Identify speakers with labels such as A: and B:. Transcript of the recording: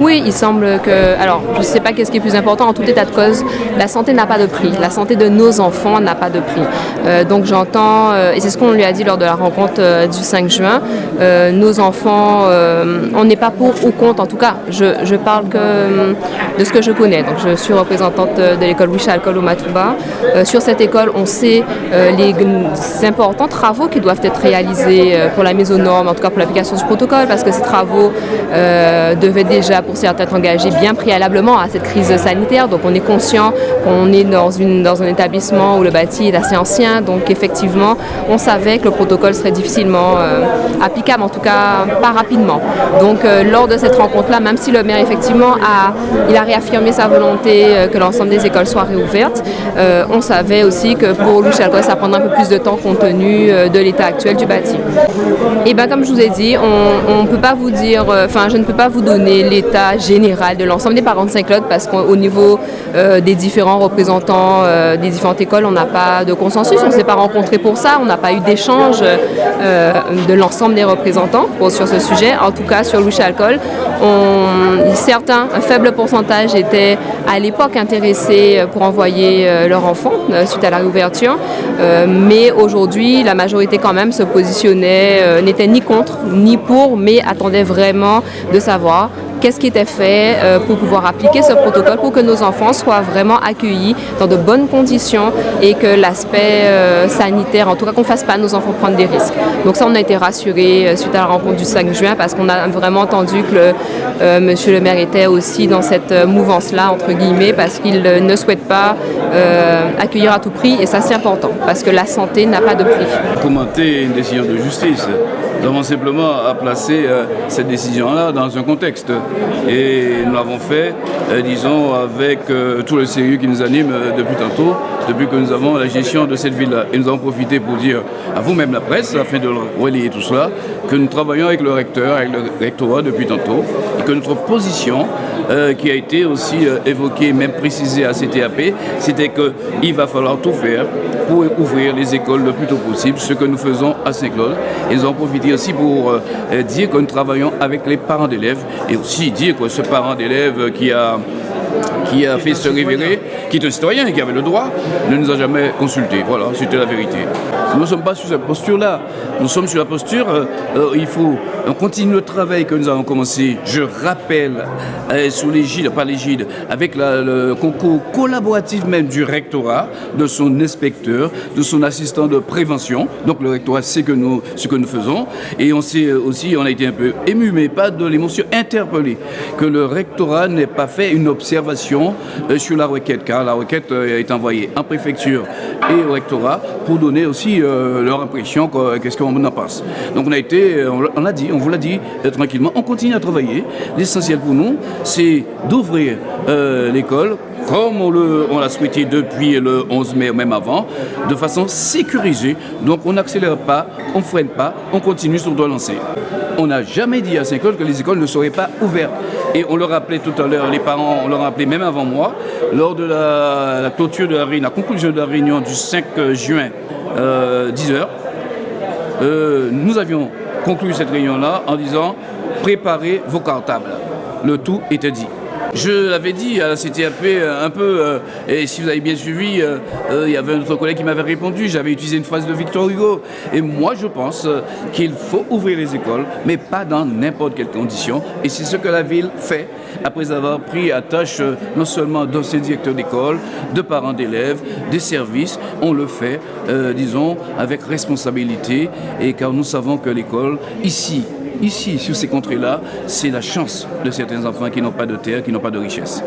A: Oui, il semble que, alors je ne sais pas qu'est-ce qui est plus important, en tout état de cause, la santé n'a pas de prix, la santé de nos enfants n'a pas de prix. Donc j'entends, et c'est ce qu'on lui a dit lors de la rencontre du 5 juin, nos enfants, on n'est pas pour ou contre, en tout cas, je parle que de ce que je connais. Donc je suis représentante de l'école Louis-Charles au Matouba. Sur cette école, on sait les importants travaux qui doivent être réalisés pour la mise aux normes, en tout cas pour l'application du protocole, parce que ces travaux devaient déjà pour certains être engagés bien préalablement à cette crise sanitaire. Donc on est conscient qu'on est dans un établissement où le bâti est assez ancien. Donc effectivement, on savait que le protocole serait difficilement applicable, en tout cas pas rapidement. Donc lors de cette rencontre-là, même si le maire effectivement il a réaffirmé sa volonté que l'ensemble des écoles soient réouvertes, on savait aussi que pour Louis-Charles, ça prendrait un peu plus de temps compte tenu de l'état actuel du bâti. Et bien comme je vous ai dit, on peut pas vous dire, je ne peux pas vous donner l'état général de l'ensemble des parents de Saint-Claude parce qu'au niveau des différents représentants des différentes écoles, on n'a pas de consensus, on ne s'est pas rencontrés pour ça, on n'a pas eu d'échange de l'ensemble des représentants sur ce sujet. En tout cas, sur Louis-Charles, certains, un faible pourcentage étaient à l'époque intéressés pour envoyer leur enfant suite à la réouverture, mais aujourd'hui, la majorité quand même se positionnait, n'était ni contre ni pour, mais attendait vraiment de savoir qu'est-ce qui était fait pour pouvoir appliquer ce protocole pour que nos enfants soient vraiment accueillis dans de bonnes conditions et que l'aspect sanitaire, en tout cas qu'on ne fasse pas à nos enfants prendre des risques. Donc ça, on a été rassurés suite à la rencontre du 5 juin parce qu'on a vraiment entendu que monsieur le maire était aussi dans cette mouvance-là, entre guillemets, parce qu'il ne souhaite pas accueillir à tout prix et ça c'est important parce que la santé n'a pas de prix.
B: Commenter une décision de justice. Nous avons simplement à placer cette décision-là dans un contexte. Et nous l'avons fait, disons, avec tout le sérieux qui nous anime depuis tantôt, depuis que nous avons la gestion de cette ville-là. Et nous avons profité pour dire à vous-même la presse, afin de relayer tout cela, que nous travaillons avec le recteur, avec le rectorat depuis tantôt, et que notre position, qui a été aussi évoquée, même précisée à CTAP, c'était qu'il va falloir tout faire pour ouvrir les écoles le plus tôt possible, ce que nous faisons à Saint-Claude. Et nous avons profité aussi pour dire que nous travaillons avec les parents d'élèves et aussi dire que ce parent d'élève qui a fait se révéler, qui est un citoyen et qui avait le droit, ne nous a jamais consultés. Voilà, c'était la vérité. Nous ne sommes pas sur cette posture-là. Nous sommes sur la posture, on continue le travail que nous avons commencé, je rappelle, sous l'égide, pas l'égide, avec le concours collaboratif même du rectorat, de son inspecteur, de son assistant de prévention. Donc le rectorat sait ce que nous faisons. Et on sait aussi, on a été un peu ému, mais pas de l'émotion, interpellé, que le rectorat n'ait pas fait une observation sur la requête, car la requête a été envoyée en préfecture et au rectorat pour donner aussi leur impression, qu'est-ce qu'on en pense. Donc on vous l'a dit tranquillement, on continue à travailler. L'essentiel pour nous, c'est d'ouvrir l'école comme on l'a souhaité depuis le 11 mai, même avant, de façon sécurisée. Donc on n'accélère pas, on ne freine pas, on continue sur le lancer. On n'a jamais dit à Saint-Claude que les écoles ne seraient pas ouvertes. Et on le rappelait tout à l'heure, les parents, on le rappelait même avant moi, lors de la clôture de la conclusion de la réunion du 5 juin, 10h, nous avions conclu cette réunion-là en disant « Préparez vos cartables ». Le tout était dit. Je l'avais dit à la CTAP un peu, et si vous avez bien suivi, il y avait un autre collègue qui m'avait répondu, j'avais utilisé une phrase de Victor Hugo. Et moi, je pense qu'il faut ouvrir les écoles, mais pas dans n'importe quelle condition. Et c'est ce que la ville fait, après avoir pris à tâche non seulement d'anciens directeurs d'école, de parents d'élèves, des services. On le fait, disons, avec responsabilité, et car nous savons que l'école, ici, sur ces contrées-là, c'est la chance de certains enfants qui n'ont pas de terre, qui n'ont pas de richesse.